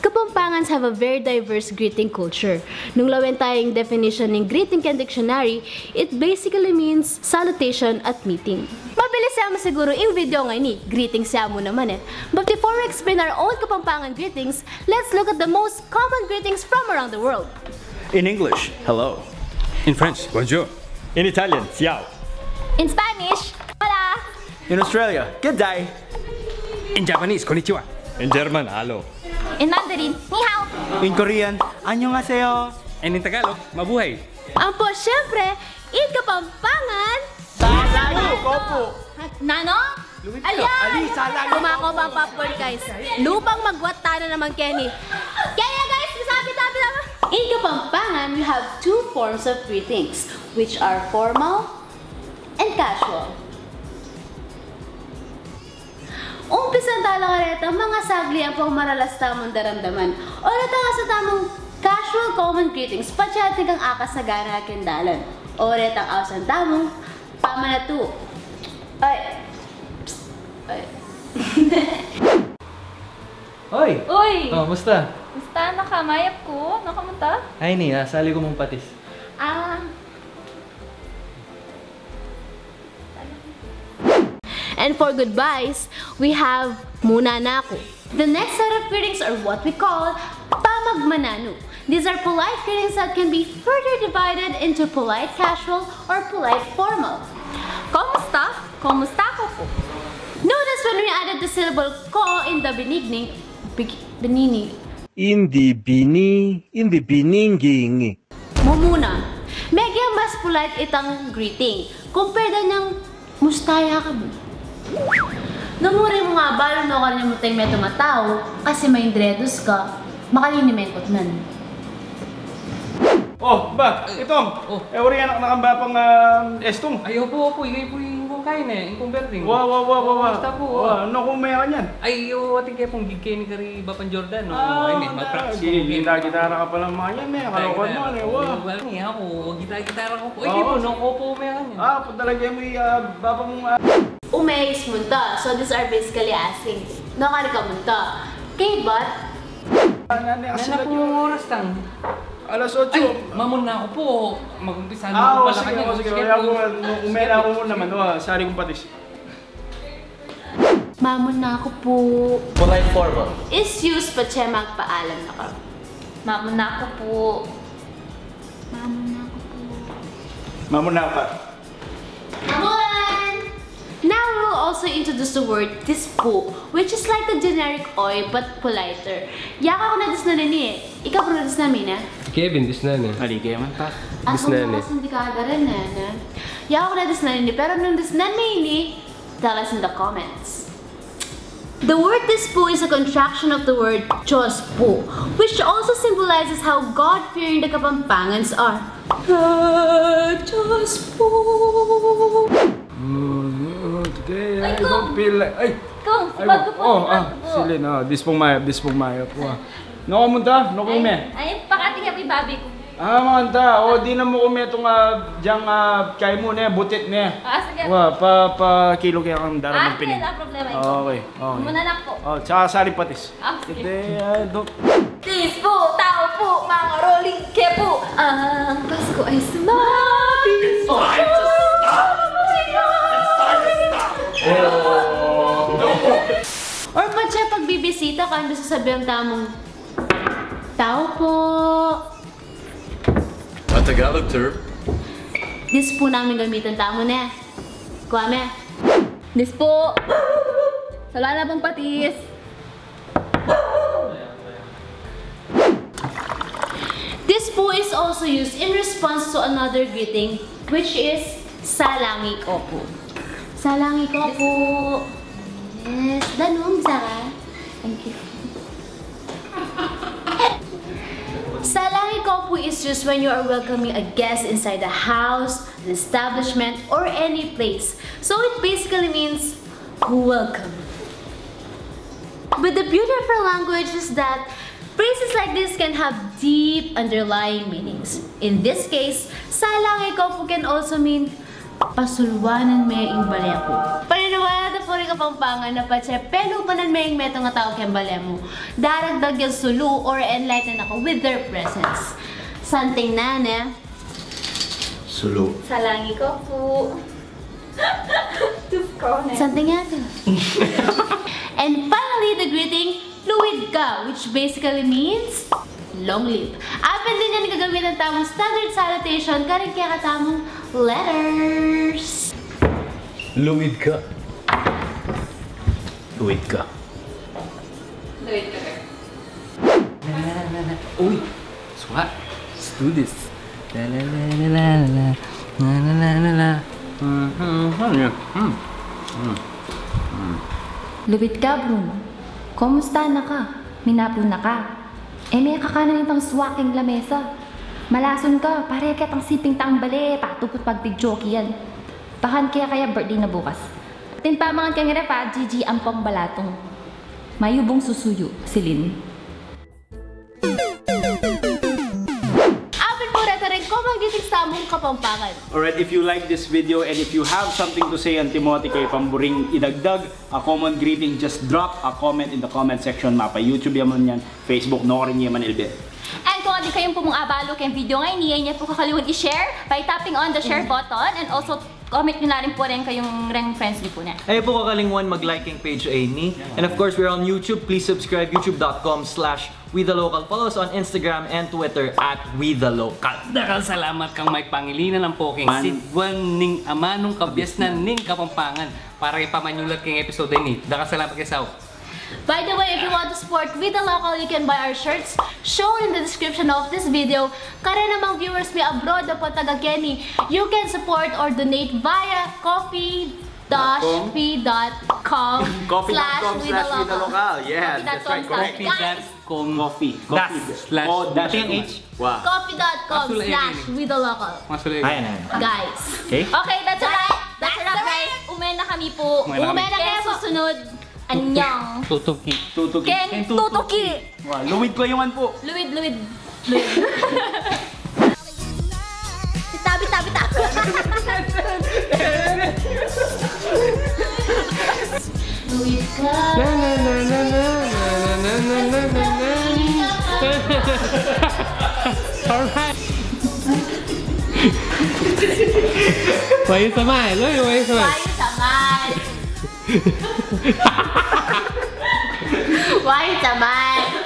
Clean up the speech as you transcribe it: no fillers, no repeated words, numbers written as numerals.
Kapampangans have a very diverse greeting culture. Nung lawin tayong definition ng greeting can dictionary, it basically means salutation at meeting. Mabilis mo siguro yung video ngayon greeting siya mo naman But before we explain our own Kapampangan greetings, let's look at the most common greetings from around the world. In English, hello. In French, bonjour. In Italian, ciao. In Spanish, hola! In Australia, good day. In Japanese, konnichiwa. In German, hello. In Mandarin, ni hao! In Korean, annyeonghaseyo. And in Tagalog, mabuhay. Ang po, syempre, in Kapampangan, Salayo, kopo. Nano? Ayan! Ali, salayo. Kumako pa ang popcorn, guys. Lupang magwata na naman, Kenny. Kaya, guys, sabi naman. In Kapampangan, we have two forms of greetings, which are formal and casual. Umpisan tala kareta, mga sagli ang pang maralas tamang daramdaman. O reta nga sa tamang casual common greetings, patyatig ang akas sa gana kindalan. O reta ang awasan tamang pamanatu. Ay. Psst. Ay. Hoy! Uy! Oh, musta? Basta nakamayap ko? Nakamunta? Ay, ni, nasali ko mong patis. And for goodbyes, we have muna na ako. The next set of greetings are what we call pamagmananu. These are polite greetings that can be further divided into polite casual or polite formal. Kumusta? Kumusta ko po? Notice when we added the syllable ko in the benini. Hindi bininging. Mumuna. Medyo mas polite itang greeting. Compare niyang mustaya ka mo. Namuri mo nga balo no kalimutan may tumataw kasi may dreados ka, makalinimekot nan. Oh, ba, itong. Uri anak nakamba pang estong. Ayaw po, ikay po yung kain yung converting. Wow. Basta po. Ano kung may yan? Ay, ating kaya pong gig ni Kari Bapan Jordan. Ay, mag-practice. Gitara ka pala mga yan, may kalokon mo. Wow. Ay, ako, gitara ko po. Ay, di po, ko po may yan. Padalagay mo yung babang... Umayos munta. So these are basically asking, nakari ka munta. Okay, but Yan na po oras lang. Alas 8. Ay, mamon na ako po. Mag-umpisa na ako pala kanya. Sige. Umela ko muna naman. Sari kong patis. mamon na ako po. Polite formal. Is used pa siya magpaalam na ka. Mamon na ako po. Mamon na ako po. Mamuna ka. Mamon! Now we will also introduce the word dispo, which is like the generic oy but politer. Yaka ko na dis na nini Ikaw ko na dis namin Kevin, this na na. Halika man pa. Ako mo kasi hindi ka agaran na. Yaka ko na dis na nini pero nung dis na nini, tell us in the comments. The word dispo is a contraction of the word Diyos-po, which also symbolizes how God-fearing the Kapampangans are. Diyos-po! Today Ay, I don't feel like... Ay! Kung, sipag ko po. Silin. Dispong mayap po. No kumunta? No kume? Ay, pakating happy babi ko. Manta. Di na mo kume itong diyang kay mo na, butit na. Sige. Pa kilo kaya kang darang ng pining. Wala problema ito. Okay. Muna na po. Tsaka sari patis. Sige. Tis po, tao po, mga rolling kepo. Ang Pasko ay sumabi. Or pa siya pagbibisita ka, ano sasabihin ang tamong tao po. A Tagalog term. This po namin gamitan tamo na. Kuha me. Dis po. Sala na pong patis. This po is also used in response to another greeting, which is salangi ko po. Salangi ko po. Yes. Danong, Sarah. Thank you. Salangi ko po is used when you are welcoming a guest inside a house, an establishment, or any place. So it basically means welcome. But the beauty of our language is that phrases like this can have deep underlying meanings. In this case, salangi ko po can also mean pasulwanan may ing baleko. Paniniwala na po rin Kapampangan na patse pelupanan may ing meto nga tao ken balemo. Daragdag yung sulu or enlighten ako with their presence. Santing na, ne? Sulu. Salangi ko po. Something happened. And finally, the greeting, fluid ka, which basically means long live. Apan din yan gagawin ng tamang standard salutation, karin kaya katamang letters. Luwid ka. Luwid ka. Uy! Suha! Let's do this! La la la la la la la la la la la. Luwit ka, Bruno. Kumusta na ka? Minapo na ka. May kakanan itang swaking lamesa. Malason ka, pare kitang siping taang bali, patupot pagtigjoki yan. Bakan kaya birthday na bukas. Tinpamangan kang repa, Gigi ampong balatong. Mayubong susuyo, silin. Apan po reta rin ko magiting sa among Kapampangan. Alright, if you like this video and if you have something to say on Timothy kay pamburing idagdag, a common greeting, just drop a comment in the comment section. Mapa YouTube yaman yan, Facebook, no rin yaman ilbit. And kung hindi kayong pumong abalo kayong video ngayon, niya po kakaliwan i-share by tapping on the share button and also comment nyo na rin po rin kayong reng friends niyo po na. Ayaw po kakalingwan mag-liking page Areni. And of course, we're on YouTube. Please subscribe youtube.com/WeTheLocal. Follow us on Instagram and Twitter @WeTheLocal. Dakal salamat kang may pangilinan ng poking sidwan ning amanong kabyasnan ning Kapampangan para ipamanyulat kang episode ni. Dakal salamat kay Sao. By the way, if you want to support With The Local, you can buy our shirts shown in the description of this video. Kaya namang viewers may abroad na po taga Kenny, you can support or donate via coffee.com/withthelocal. Yes, that's right. Guys, Coffee. Slash. Oh, dash Wow. coffee.com/withthelocal. Masuloy. Ayan. Guys. Okay? Okay, that's a wrap. That's a wrap, guys. Umen na kami po. Umen na kami. Umen na kayo susunod. Anyang. Tutuki. Ken tutuki. Wow, luwid ko yung po. Luwid. Tabi. Luwid ka. Wayu samay, wayu samay. Wayu samay. Wayu samay.